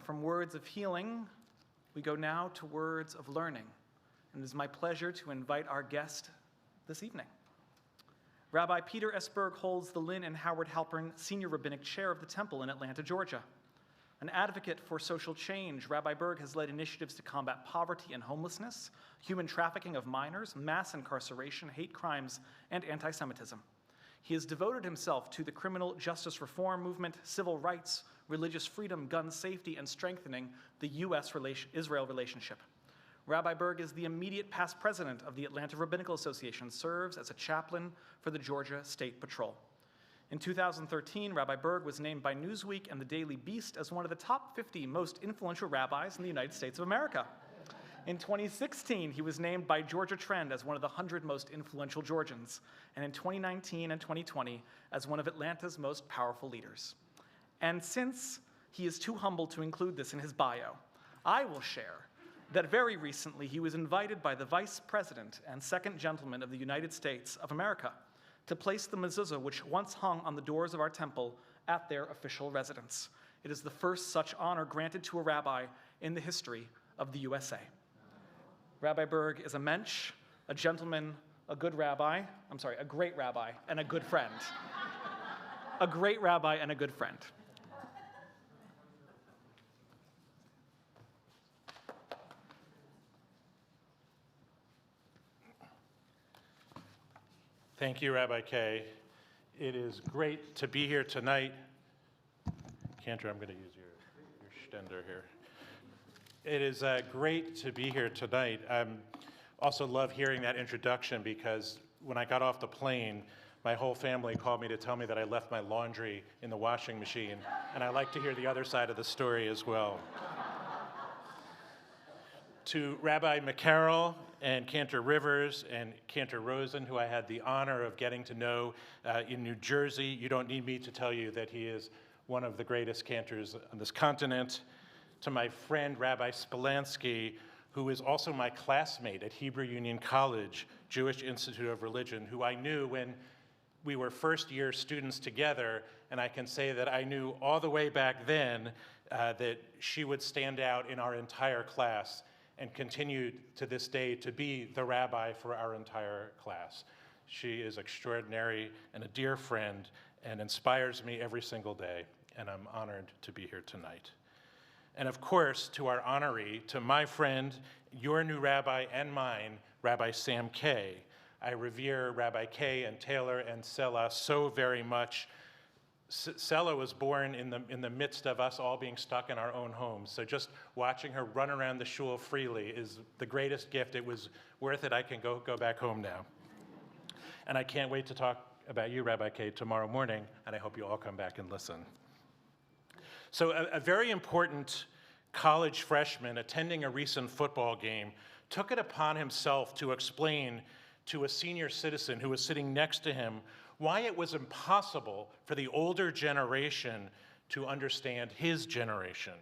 from words of healing, we go now to words of learning. And it is my pleasure to invite our guest this evening. Rabbi Peter S. Berg holds the Lynn and Howard Halpern Senior Rabbinic Chair of the Temple in Atlanta, Georgia. An advocate for social change, Rabbi Berg has led initiatives to combat poverty and homelessness, human trafficking of minors, mass incarceration, hate crimes, and anti-Semitism. He has devoted himself to the criminal justice reform movement, civil rights, religious freedom, gun safety, and strengthening the U.S.-Israel relationship. Rabbi Berg is the immediate past president of the Atlanta Rabbinical Association, serves as a chaplain for the Georgia State Patrol. In 2013, Rabbi Berg was named by Newsweek and the Daily Beast as one of the top 50 most influential rabbis in the United States of America. In 2016, he was named by Georgia Trend as one of the 100 most influential Georgians, and in 2019 and 2020 as one of Atlanta's most powerful leaders. And since he is too humble to include this in his bio, I will share that very recently he was invited by the Vice President and Second Gentleman of the United States of America to place the mezuzah which once hung on the doors of our temple at their official residence. It is the first such honor granted to a rabbi in the history of the USA. Rabbi Berg is a mensch, a gentleman, a great rabbi, and a good friend. A great rabbi and a good friend. Thank you, Rabbi Kay. It is great to be here tonight. Cantor, I'm going to use your stender here. It is great to be here tonight. I also love hearing that introduction because when I got off the plane, my whole family called me to tell me that I left my laundry in the washing machine, and I like to hear the other side of the story as well. To Rabbi McCarroll and Cantor Rivers and Cantor Rosen, who I had the honor of getting to know in New Jersey, you don't need me to tell you that he is one of the greatest cantors on this continent. To my friend Rabbi Spolansky, who is also my classmate at Hebrew Union College, Jewish Institute of Religion, who I knew when we were first-year students together, and I can say that I knew all the way back then that she would stand out in our entire class and continue to this day to be the rabbi for our entire class. She is extraordinary and a dear friend and inspires me every single day, and I'm honored to be here tonight. And of course, to our honoree, to my friend, your new rabbi and mine, Rabbi Sam Kay. I revere Rabbi Kay and Taylor and Sela so very much. Sela was born in the midst of us all being stuck in our own homes. So just watching her run around the shul freely is the greatest gift. It was worth it. I can go back home now. And I can't wait to talk about you, Rabbi Kay, tomorrow morning, and I hope you all come back and listen. So a very important college freshman attending a recent football game took it upon himself to explain to a senior citizen who was sitting next to him why it was impossible for the older generation to understand his generation.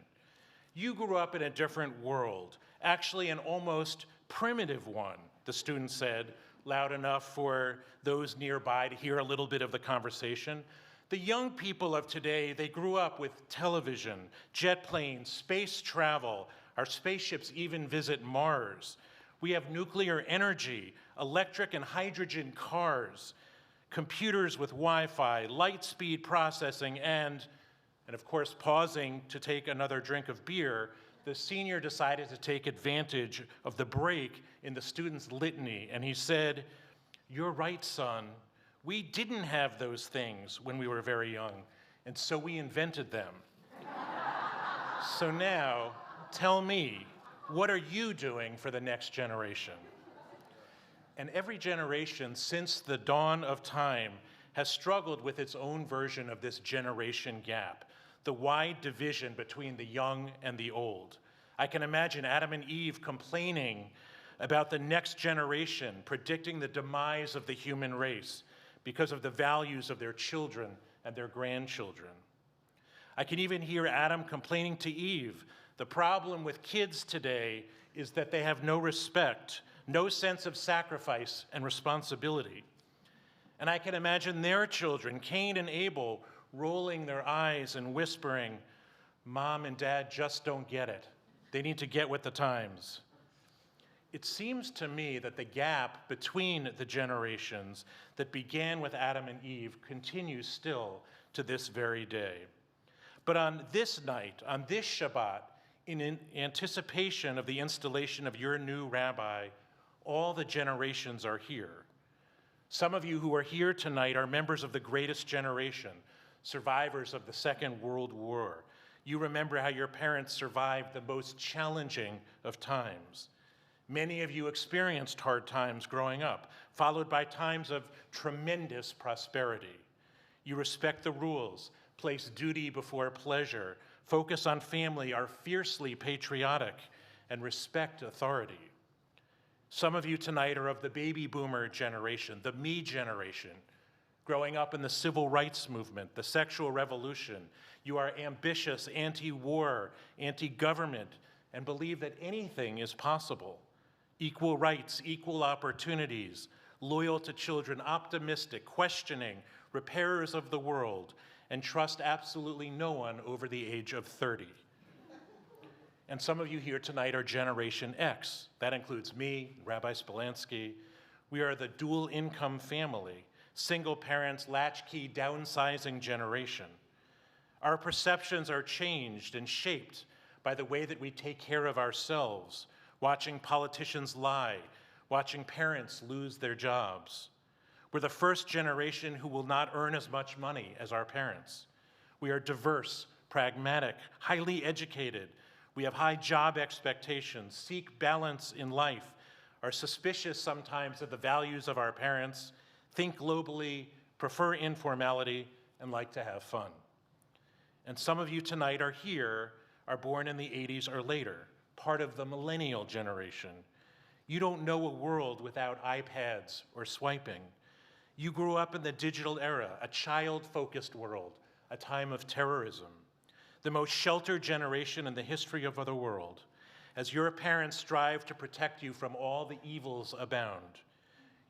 You grew up in a different world, actually an almost primitive one, the student said, loud enough for those nearby to hear a little bit of the conversation. The young people of today, they grew up with television, jet planes, space travel. Our spaceships even visit Mars. We have nuclear energy, electric and hydrogen cars, computers with Wi-Fi, light speed processing, and of course, pausing to take another drink of beer, the senior decided to take advantage of the break in the student's litany, and he said, "You're right, son. We didn't have those things when we were very young, and so we invented them. So now, tell me, what are you doing for the next generation?" And every generation since the dawn of time has struggled with its own version of this generation gap, the wide division between the young and the old. I can imagine Adam and Eve complaining about the next generation, predicting the demise of the human race because of the values of their children and their grandchildren. I can even hear Adam complaining to Eve, the problem with kids today is that they have no respect, no sense of sacrifice and responsibility. And I can imagine their children, Cain and Abel, rolling their eyes and whispering, Mom and Dad just don't get it. They need to get with the times. It seems to me that the gap between the generations that began with Adam and Eve continues still to this very day. But on this night, on this Shabbat, in anticipation of the installation of your new rabbi, all the generations are here. Some of you who are here tonight are members of the greatest generation, survivors of the Second World War. You remember how your parents survived the most challenging of times. Many of you experienced hard times growing up, followed by times of tremendous prosperity. You respect the rules, place duty before pleasure, focus on family, are fiercely patriotic, and respect authority. Some of you tonight are of the baby boomer generation, the me generation, growing up in the civil rights movement, the sexual revolution. You are ambitious, anti-war, anti-government, and believe that anything is possible. Equal rights, equal opportunities, loyal to children, optimistic, questioning, repairers of the world, and trust absolutely no one over the age of 30. And some of you here tonight are Generation X. That includes me, Rabbi Spolansky. We are the dual income family, single parents, latchkey, downsizing generation. Our perceptions are changed and shaped by the way that we take care of ourselves, watching politicians lie, watching parents lose their jobs. We're the first generation who will not earn as much money as our parents. We are diverse, pragmatic, highly educated. We have high job expectations, seek balance in life, are suspicious sometimes of the values of our parents, think globally, prefer informality, and like to have fun. And some of you tonight are here, are born in the 80s or later, part of the millennial generation. You don't know a world without iPads or swiping. You grew up in the digital era, a child-focused world, a time of terrorism, the most sheltered generation in the history of the world, as your parents strive to protect you from all the evils abound.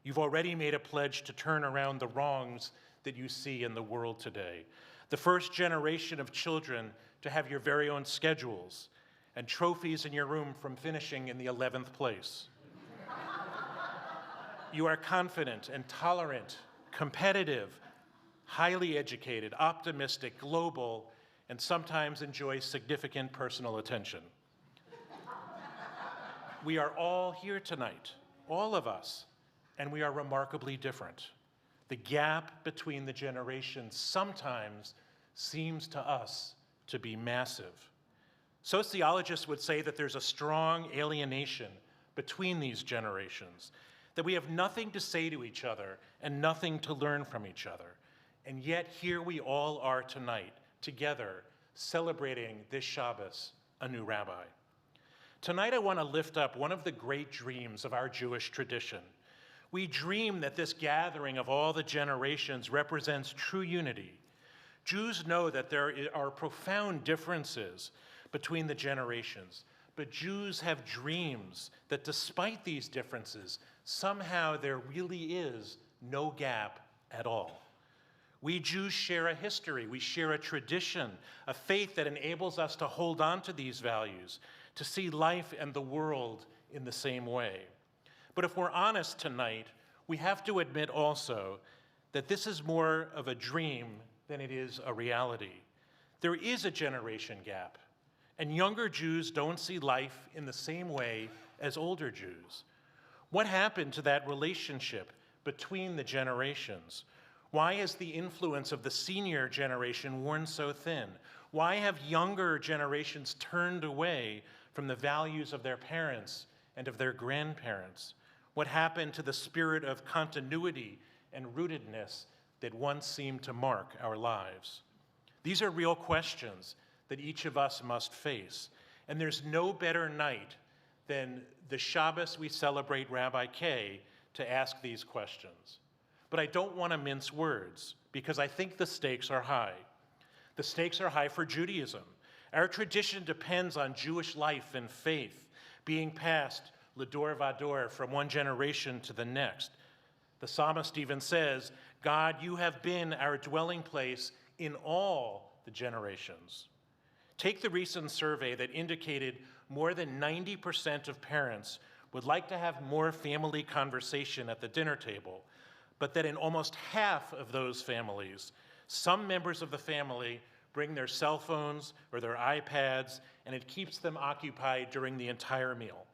You've already made a pledge to turn around the wrongs that you see in the world today. The first generation of children to have your very own schedules and trophies in your room from finishing in the 11th place. You are confident and tolerant, competitive, highly educated, optimistic, global, and sometimes enjoy significant personal attention. We are all here tonight, all of us, and we are remarkably different. The gap between the generations sometimes seems to us to be massive. Sociologists would say that there's a strong alienation between these generations, that we have nothing to say to each other and nothing to learn from each other. And yet here we all are tonight, together, celebrating this Shabbos, a new rabbi. Tonight I want to lift up one of the great dreams of our Jewish tradition. We dream that this gathering of all the generations represents true unity. Jews know that there are profound differences between the generations, but Jews have dreams that despite these differences, somehow there really is no gap at all. We Jews share a history, we share a tradition, a faith that enables us to hold on to these values, to see life and the world in the same way. But if we're honest tonight, we have to admit also that this is more of a dream than it is a reality. There is a generation gap, and younger Jews don't see life in the same way as older Jews. What happened to that relationship between the generations? Why has the influence of the senior generation worn so thin? Why have younger generations turned away from the values of their parents and of their grandparents? What happened to the spirit of continuity and rootedness that once seemed to mark our lives? These are real questions that each of us must face. And there's no better night than the Shabbos we celebrate Rabbi K to ask these questions. But I don't want to mince words because I think the stakes are high. The stakes are high for Judaism. Our tradition depends on Jewish life and faith being passed l'dor vador from one generation to the next. The psalmist even says, God, you have been our dwelling place in all the generations. Take the recent survey that indicated more than 90% of parents would like to have more family conversation at the dinner table, but that in almost half of those families, some members of the family bring their cell phones or their iPads, and it keeps them occupied during the entire meal.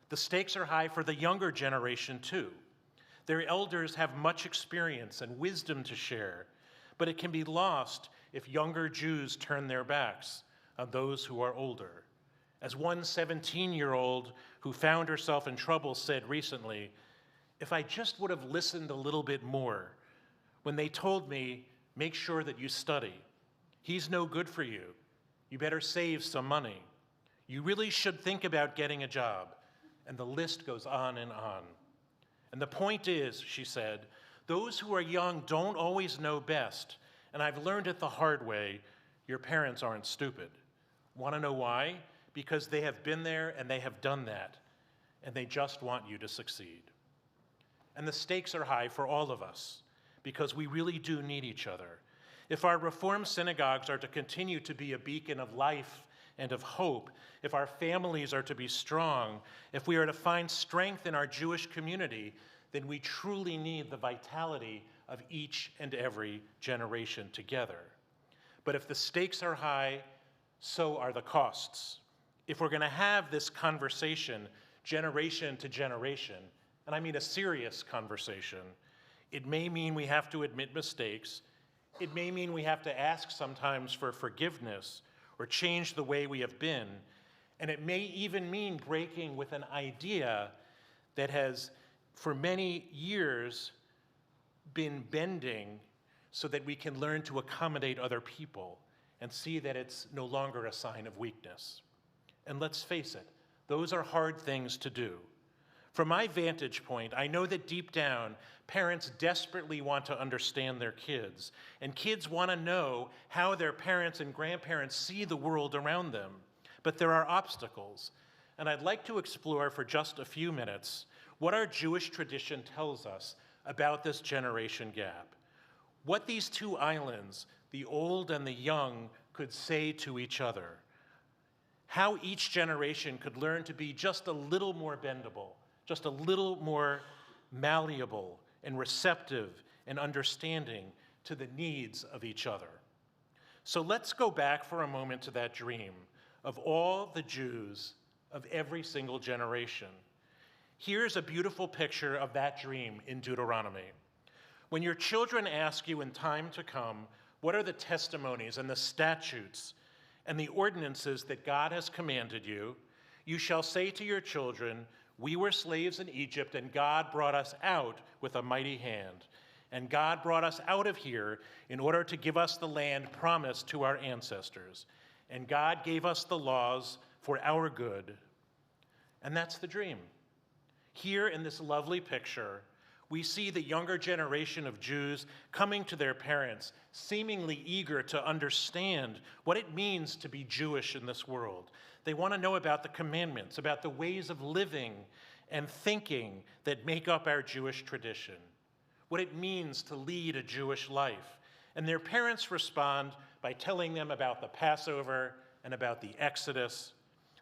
The stakes are high for the younger generation, too. Their elders have much experience and wisdom to share, but it can be lost if younger Jews turn their backs on those who are older. As one 17-year-old who found herself in trouble said recently, "If I just would have listened a little bit more when they told me, make sure that you study. He's no good for you. You better save some money. You really should think about getting a job." And the list goes on and on. And the point is, she said, those who are young don't always know best. And I've learned it the hard way, your parents aren't stupid. Want to know why? Because they have been there and they have done that. And they just want you to succeed. And the stakes are high for all of us, because we really do need each other. If our Reformed synagogues are to continue to be a beacon of life and of hope, if our families are to be strong, if we are to find strength in our Jewish community, then we truly need the vitality of each and every generation together. But if the stakes are high, so are the costs. If we're going to have this conversation generation to generation, and I mean a serious conversation, it may mean we have to admit mistakes. It may mean we have to ask sometimes for forgiveness or change the way we have been. And it may even mean breaking with an idea that has, for many years, been bending so that we can learn to accommodate other people and see that it's no longer a sign of weakness. And let's face it, those are hard things to do. From my vantage point, I know that deep down, parents desperately want to understand their kids, and kids want to know how their parents and grandparents see the world around them. But there are obstacles, and I'd like to explore for just a few minutes what our Jewish tradition tells us about this generation gap. What these two islands, the old and the young, could say to each other. How each generation could learn to be just a little more bendable, just a little more malleable and receptive and understanding to the needs of each other. So let's go back for a moment to that dream of all the Jews of every single generation. Here's a beautiful picture of that dream in Deuteronomy. When your children ask you in time to come, what are the testimonies and the statutes and the ordinances that God has commanded you, you shall say to your children, we were slaves in Egypt, and God brought us out with a mighty hand. And God brought us out of here in order to give us the land promised to our ancestors. And God gave us the laws for our good. And that's the dream. Here in this lovely picture, we see the younger generation of Jews coming to their parents, seemingly eager to understand what it means to be Jewish in this world. They want to know about the commandments, about the ways of living and thinking that make up our Jewish tradition, what it means to lead a Jewish life. And their parents respond by telling them about the Passover and about the Exodus,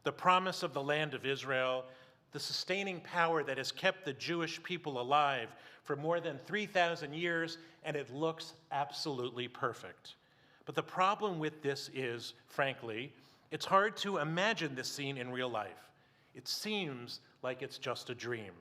the promise of the land of Israel, the sustaining power that has kept the Jewish people alive for more than 3,000 years, and it looks absolutely perfect. But the problem with this is, frankly, it's hard to imagine this scene in real life. It seems like it's just a dream.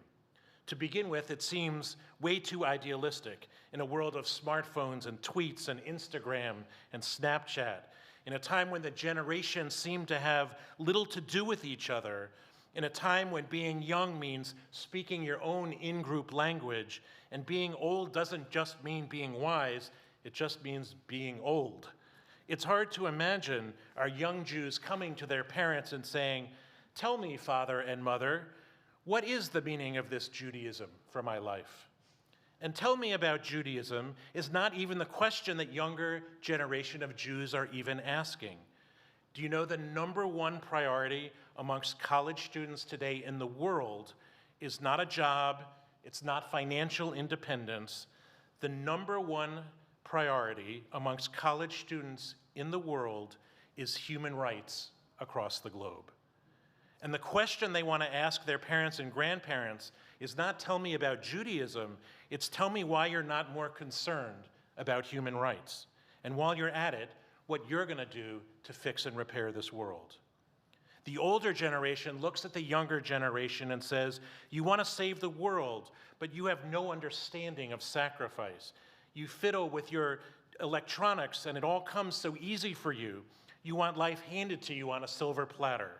To begin with, it seems way too idealistic in a world of smartphones and tweets and Instagram and Snapchat, in a time when the generations seem to have little to do with each other, in a time when being young means speaking your own in-group language, and being old doesn't just mean being wise, it just means being old. It's hard to imagine our young Jews coming to their parents and saying, tell me, father and mother, what is the meaning of this Judaism for my life? And tell me about Judaism is not even the question that younger generation of Jews are even asking. Do you know the number one priority amongst college students today in the world is not a job, it's not financial independence. The number one priority amongst college students in the world is human rights across the globe. And the question they want to ask their parents and grandparents is not tell me about Judaism, it's tell me why you're not more concerned about human rights. And while you're at it, what you're going to do to fix and repair this world. The older generation looks at the younger generation and says, you want to save the world, but you have no understanding of sacrifice. You fiddle with your electronics and it all comes so easy for you. You want life handed to you on a silver platter.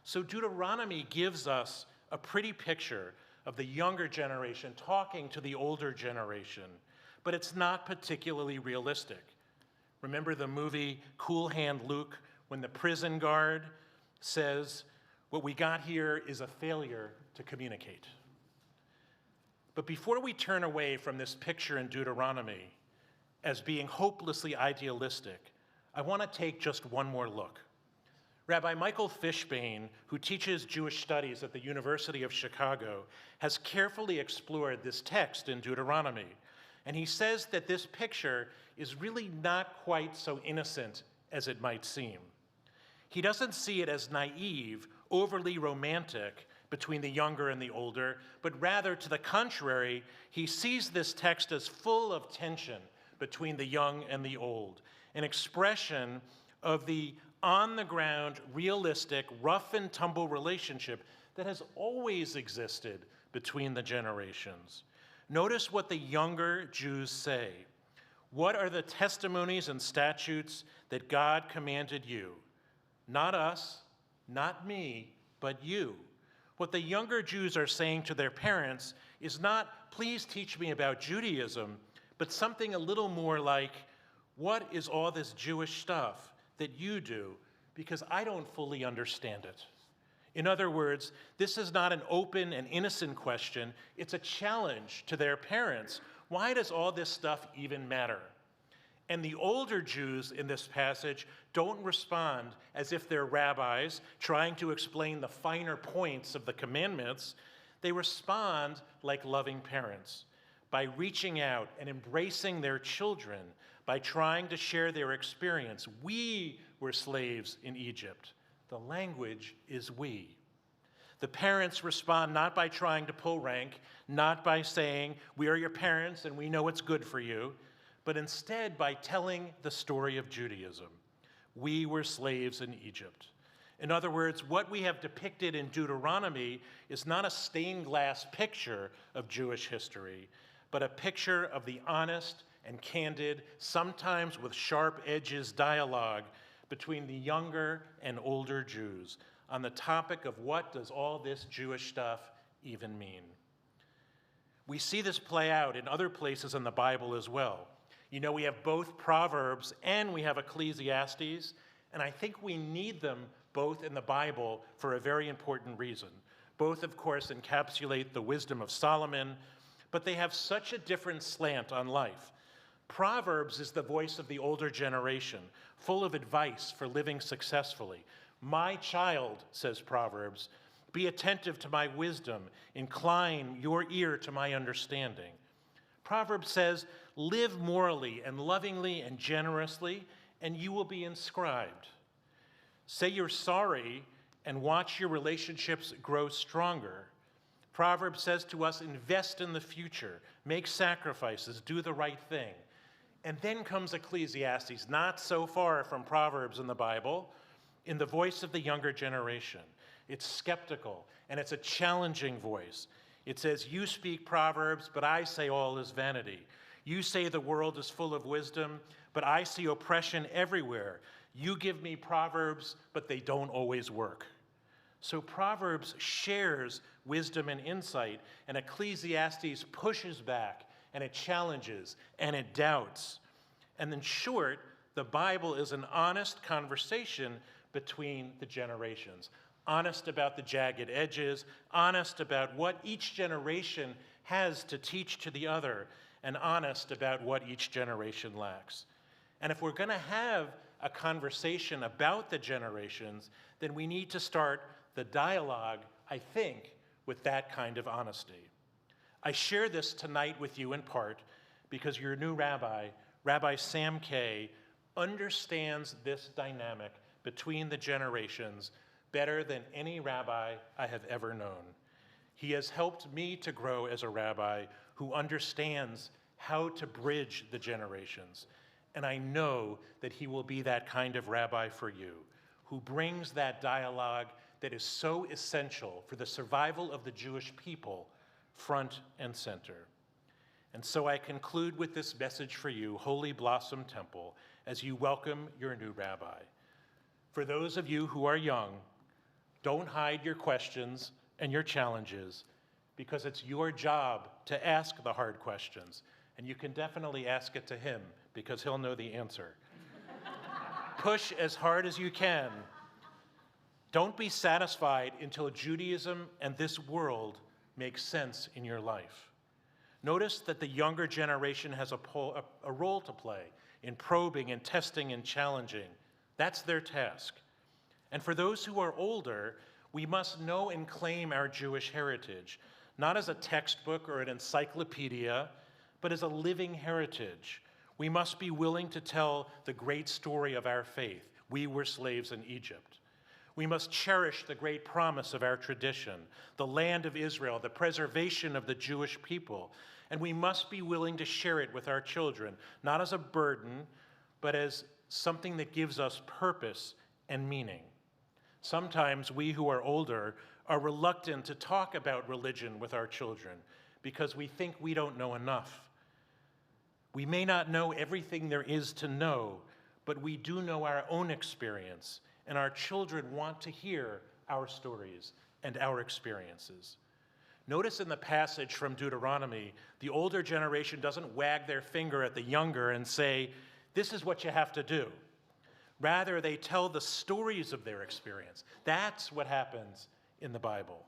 So Deuteronomy gives us a pretty picture of the younger generation talking to the older generation, but it's not particularly realistic. Remember the movie Cool Hand Luke, when the prison guard says, what we got here is a failure to communicate. But before we turn away from this picture in Deuteronomy as being hopelessly idealistic, I want to take just one more look. Rabbi Michael Fishbane, who teaches Jewish studies at the University of Chicago, has carefully explored this text in Deuteronomy. And he says that this picture is really not quite so innocent as it might seem. He doesn't see it as naive, overly romantic between the younger and the older, but rather to the contrary, he sees this text as full of tension between the young and the old, an expression of the on-the-ground, realistic, rough and tumble relationship that has always existed between the generations. Notice what the younger Jews say. What are the testimonies and statutes that God commanded you? Not us, not me, but you. What the younger Jews are saying to their parents is not, please teach me about Judaism, but something a little more like, what is all this Jewish stuff that you do? Because I don't fully understand it. In other words, this is not an open and innocent question, it's a challenge to their parents. Why does all this stuff even matter? And the older Jews in this passage don't respond as if they're rabbis trying to explain the finer points of the commandments. They respond like loving parents, by reaching out and embracing their children, by trying to share their experience. We were slaves in Egypt. The language is we. The parents respond not by trying to pull rank, not by saying, we are your parents and we know what's good for you, but instead by telling the story of Judaism. We were slaves in Egypt. In other words, what we have depicted in Deuteronomy is not a stained glass picture of Jewish history, but a picture of the honest and candid, sometimes with sharp edges, dialogue between the younger and older Jews on the topic of what does all this Jewish stuff even mean. We see this play out in other places in the Bible as well. You know, we have both Proverbs and we have Ecclesiastes, and I think we need them both in the Bible for a very important reason. Both, of course, encapsulate the wisdom of Solomon, but they have such a different slant on life. Proverbs is the voice of the older generation, full of advice for living successfully. My child, says Proverbs, be attentive to my wisdom, incline your ear to my understanding. Proverbs says, live morally and lovingly and generously, and you will be inscribed. Say you're sorry and watch your relationships grow stronger. Proverbs says to us, invest in the future, make sacrifices, do the right thing. And then comes Ecclesiastes, not so far from Proverbs in the Bible, in the voice of the younger generation. It's skeptical, and it's a challenging voice. It says, you speak Proverbs, but I say all is vanity. You say the world is full of wisdom, but I see oppression everywhere. You give me Proverbs, but they don't always work. So Proverbs shares wisdom and insight, and Ecclesiastes pushes back, and it challenges, and it doubts. And in short, the Bible is an honest conversation between the generations. Honest about the jagged edges, honest about what each generation has to teach to the other, and honest about what each generation lacks. And if we're going to have a conversation about the generations, then we need to start the dialogue, I think, with that kind of honesty. I share this tonight with you in part because your new rabbi, Rabbi Sam Kay, understands this dynamic between the generations better than any rabbi I have ever known. He has helped me to grow as a rabbi who understands how to bridge the generations. And I know that he will be that kind of rabbi for you, who brings that dialogue that is so essential for the survival of the Jewish people front and center. And so I conclude with this message for you, Holy Blossom Temple, as you welcome your new rabbi. For those of you who are young, don't hide your questions and your challenges, because it's your job to ask the hard questions. And you can definitely ask it to him, because he'll know the answer. Push as hard as you can. Don't be satisfied until Judaism and this world make sense in your life. Notice that the younger generation has a role to play in probing and testing and challenging. That's their task. And for those who are older, we must know and claim our Jewish heritage, not as a textbook or an encyclopedia, but as a living heritage. We must be willing to tell the great story of our faith. We were slaves in Egypt. We must cherish the great promise of our tradition, the land of Israel, the preservation of the Jewish people. And we must be willing to share it with our children, not as a burden, but as something that gives us purpose and meaning. Sometimes we who are older are reluctant to talk about religion with our children because we think we don't know enough. We may not know everything there is to know, but we do know our own experience, and our children want to hear our stories and our experiences. Notice in the passage from Deuteronomy, the older generation doesn't wag their finger at the younger and say, this is what you have to do. Rather, they tell the stories of their experience. That's what happens in the Bible.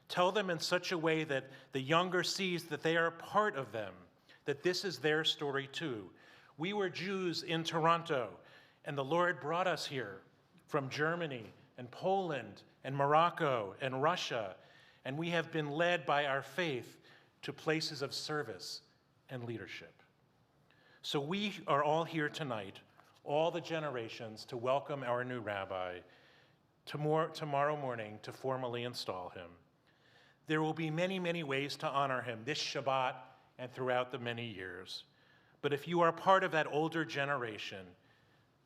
Tell them in such a way that the younger sees that they are part of them, that this is their story too. We were Jews in Toronto, and the Lord brought us here from Germany and Poland and Morocco and Russia, and we have been led by our faith to places of service and leadership. So we are all here tonight, all the generations, to welcome our new rabbi tomorrow morning to formally install him. There will be many, many ways to honor him this Shabbat and throughout the many years. But if you are part of that older generation,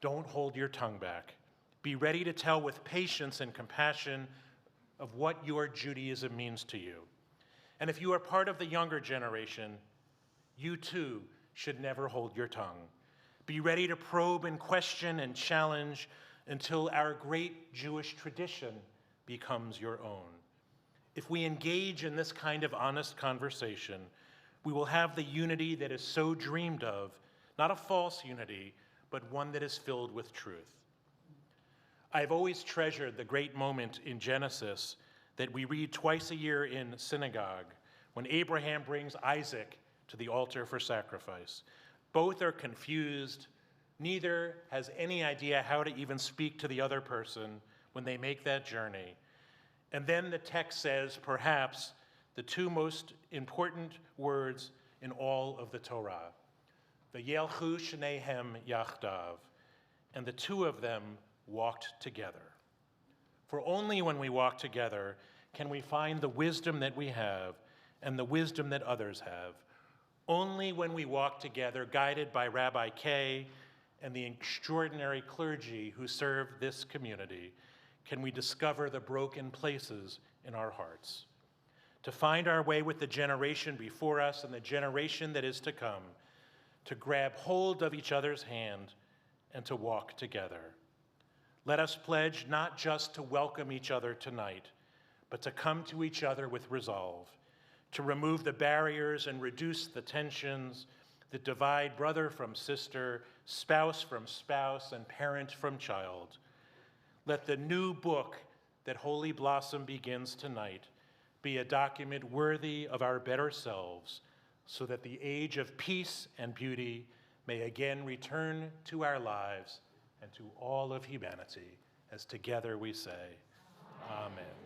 don't hold your tongue back. Be ready to tell with patience and compassion of what your Judaism means to you. And if you are part of the younger generation, you too should never hold your tongue. Be ready to probe and question and challenge until our great Jewish tradition becomes your own. If we engage in this kind of honest conversation, we will have the unity that is so dreamed of, not a false unity, but one that is filled with truth. I've always treasured the great moment in Genesis that we read twice a year in synagogue, when Abraham brings Isaac to the altar for sacrifice. Both are confused. Neither has any idea how to even speak to the other person when they make that journey. And then the text says, perhaps, the two most important words in all of the Torah, V'yelchu shnehem yachdav, and the two of them walked together. For only when we walk together can we find the wisdom that we have and the wisdom that others have. Only when we walk together, guided by Rabbi Kay and the extraordinary clergy who serve this community, can we discover the broken places in our hearts. To find our way with the generation before us and the generation that is to come, to grab hold of each other's hand and to walk together. Let us pledge not just to welcome each other tonight, but to come to each other with resolve, to remove the barriers and reduce the tensions that divide brother from sister, spouse from spouse, and parent from child. Let the new book that Holy Blossom begins tonight be a document worthy of our better selves, so that the age of peace and beauty may again return to our lives and to all of humanity, as together we say, Amen.